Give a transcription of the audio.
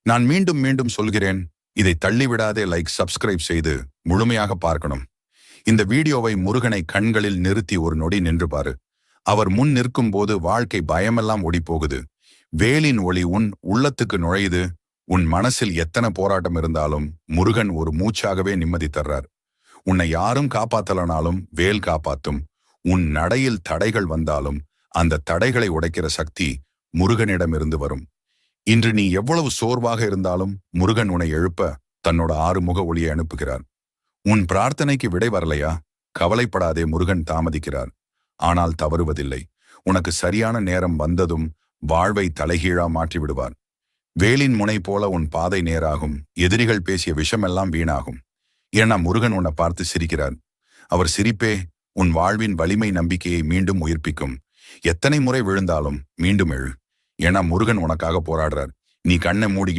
நான் மீண்டும் மீண்டும் சொல்கிறேன், இதை தள்ளிவிடாதே. லைக், சப்ஸ்கிரைப் செய்து முழுமையாக பார்க்கணும். இந்த வீடியோவை முருகனை கண்களில் நிறுத்தி ஒரு நொடி நின்று பாரு. அவர் முன் நிற்கும் போது வாழ்க்கை பயமெல்லாம் ஓடிப்போகுது. வேலின் ஒளி உன் உள்ளத்துக்கு நுழையுது. உன் மனசில் எத்தனை போராட்டம் இருந்தாலும் முருகன் ஒரு மூச்சாகவே நிம்மதி தர்றார். உன்னை யாரும் காப்பாத்தலனாலும் வேல் காப்பாத்தும். உன் நடையில் தடைகள் வந்தாலும் அந்த தடைகளை உடைக்கிற சக்தி முருகனிடமிருந்து வரும். இன்று நீ எவ்வளவு சோர்வாக இருந்தாலும் முருகன் உன்னை எழுப்ப தன்னோட 6 முக ஒளியை அனுப்புகிறார். உன் பிரார்த்தனைக்கு விடை வரலையா? கவலைப்படாதே, முருகன் தாமதிக்கிறார். ஆனால் தவறுவதில்லை. உனக்கு சரியான நேரம் வந்ததும் வாழ்வை தலைகீழா மாற்றி விடுவார். வேலின் முனை போல உன் பாதை நேராகும். எதிரிகள் பேசிய விஷமெல்லாம் வீணாகும். ஏன்னா முருகன் உன்னை பார்த்து சிரிக்கிறார். அவர் சிரிப்பே உன் வாழ்வின் வலிமை நம்பிக்கையை மீண்டும் உயிர்ப்பிக்கும். எத்தனை முறை விழுந்தாலும் மீண்டும் எழு. ஏன்னா முருகன் உனக்காக போராடுறார். நீ கண்ணை மூடிக்கிட்டு